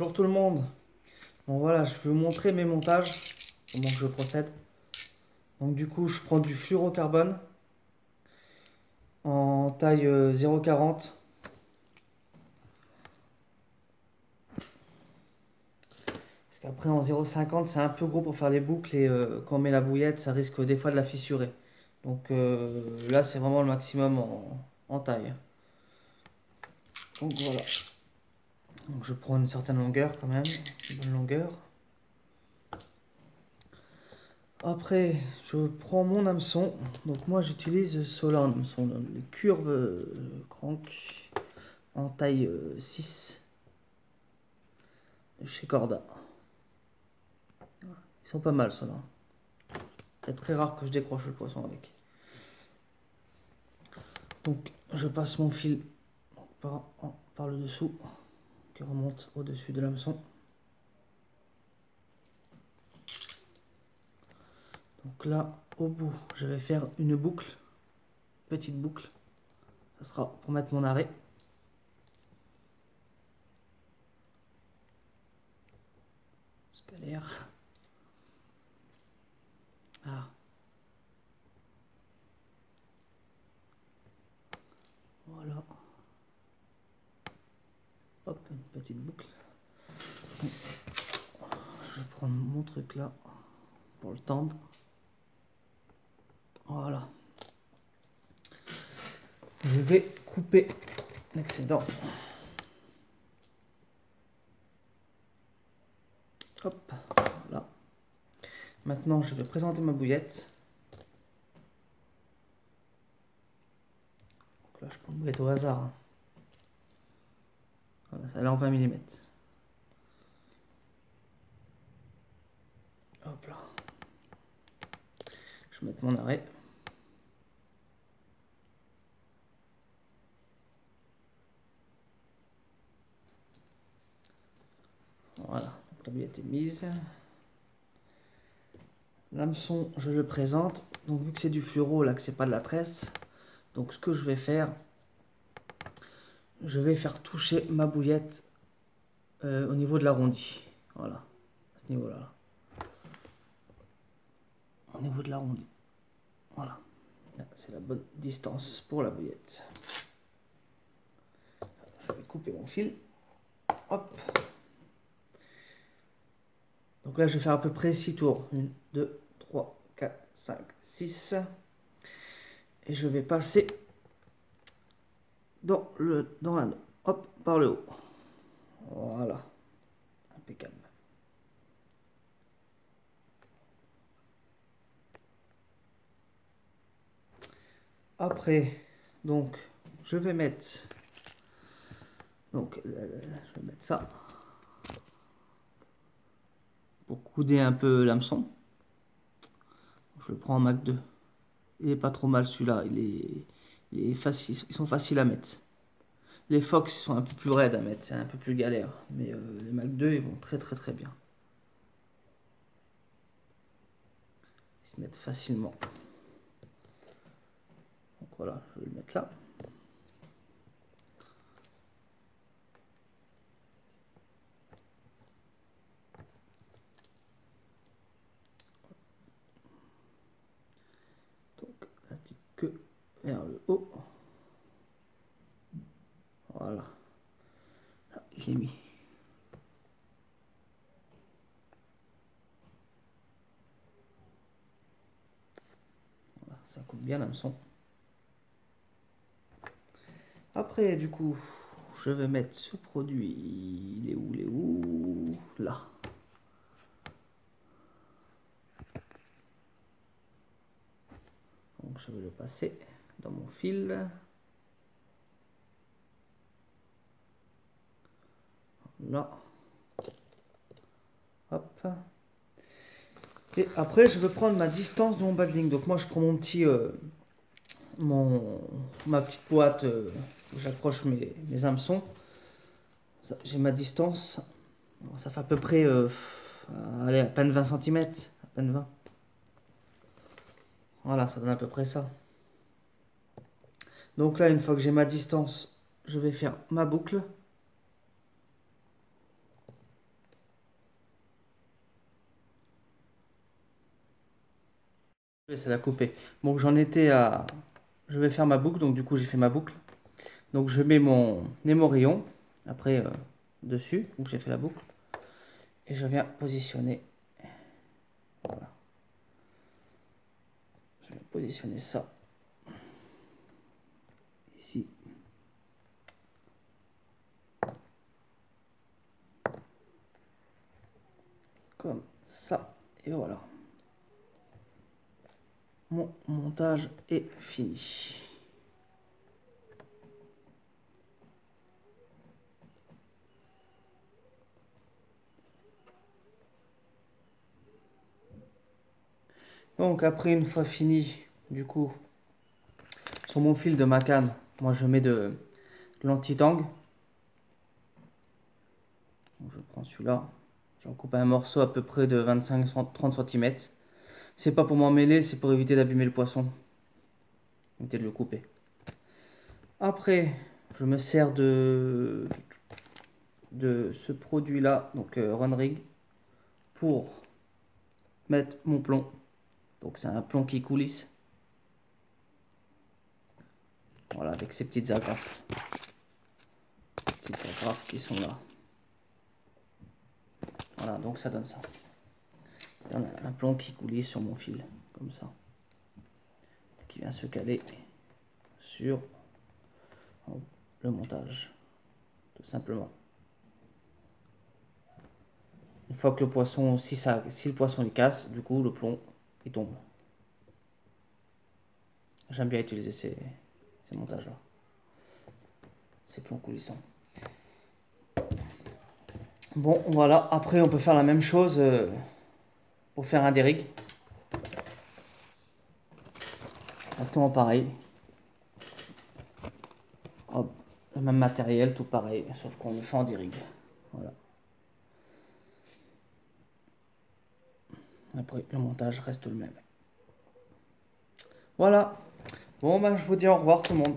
Bonjour tout le monde. Bon voilà, je vais vous montrer mes montages, comment que je procède. Donc du coup, je prends du fluorocarbone en taille 0,40. Parce qu'après en 0,50, c'est un peu gros pour faire les boucles et quand on met la bouillette, ça risque des fois de la fissurer. Donc là, c'est vraiment le maximum en taille. Donc voilà. Donc je prends une certaine longueur quand même, une bonne longueur. Après, je prends mon hameçon. Donc moi, j'utilise Solan, les curves crank en taille 6 de chez Corda. Ils sont pas mal ceux-là. C'est très rare que je décroche le poisson avec. Donc je passe mon fil par le dessous qui remonte au-dessus de l'hameçon. Donc là, au bout, je vais faire une boucle, petite boucle. Ça sera pour mettre mon arrêt. Scalaire. Ah. Voilà. Hop, une petite boucle. Je vais prendre mon truc là pour le tendre. Voilà. Je vais couper l'excédent. Hop, voilà. Maintenant, je vais présenter ma bouillette. Donc là, je prends une bouillette au hasard. Hein. Voilà, ça est en 20 mm. Hop là. Je vais mettre mon arrêt. Voilà, donc la bouillette est mise. L'hameçon, je le présente. Donc vu que c'est du fluoro, là que c'est pas de la tresse, donc ce que je vais faire, je vais faire toucher ma bouillette au niveau de l'arrondi. Voilà, à ce niveau-là. Au niveau de l'arrondi. Voilà, c'est la bonne distance pour la bouillette. Je vais couper mon fil. Hop. Donc là, je vais faire à peu près 6 tours. 1, 2, 3, 4, 5, 6. Et je vais passer dans l'anneau. Hop, par le haut. Voilà. Impeccable. Après, donc, je vais mettre... Donc, je vais mettre ça. Pour couder un peu l'hameçon. Je le prends en Mac 2. Il est pas trop mal celui-là. Il est facile, ils sont faciles à mettre. Les Fox sont un peu plus raides à mettre, c'est un peu plus galère. Mais les Mac 2, ils vont très bien. Ils se mettent facilement. Donc voilà, je vais le mettre là. Donc la petite queue vers le haut. Voilà. Là, je l'ai mis. Voilà, ça coupe bien l'hameçon. Après, du coup, je vais mettre ce produit. Il est où? Là. Donc, je vais le passer dans mon fil. Là. Hop. Et après, je vais prendre ma distance de mon bas de ligne. Donc, moi, je prends mon petit... ma petite boîte où j'accroche mes hameçons. J'ai ma distance. Ça fait à peu près allez, à peine 20 cm. À peine 20. Voilà, ça donne à peu près ça. Donc là, une fois que j'ai ma distance, je vais faire ma boucle. Ça l'a coupé. Donc j'en étais à... Je vais faire ma boucle, donc du coup j'ai fait ma boucle. Donc je mets mon rayon après dessus, donc j'ai fait la boucle. Et je viens positionner. Voilà. Je vais positionner ça. Ici. Comme ça. Et voilà. Mon montage est fini. Donc après une fois fini, du coup, sur mon fil de ma canne, moi je mets de l'anti-tang. Je prends celui-là, j'en coupe un morceau à peu près de 25-30 cm. C'est pas pour m'en mêler, c'est pour éviter d'abîmer le poisson. Éviter de le couper. Après, je me sers de ce produit-là, donc Runrig, pour mettre mon plomb. Donc c'est un plomb qui coulisse. Voilà, avec ces petites agrafes. Ces petites agrafes qui sont là. Voilà, donc ça donne ça. Et on a un plomb qui coulisse sur mon fil, comme ça. Qui vient se caler sur le montage, tout simplement. Une fois que le poisson, si le poisson il casse, du coup le plomb il tombe. J'aime bien utiliser ces montages là, ces plombs coulissants. Bon voilà, après on peut faire la même chose pour faire un dérigue. Exactement pareil. Hop, le même matériel, tout pareil, sauf qu'on le fait en dérigue. Voilà. Après le montage reste le même. Voilà. Bon ben je vous dis au revoir tout le monde.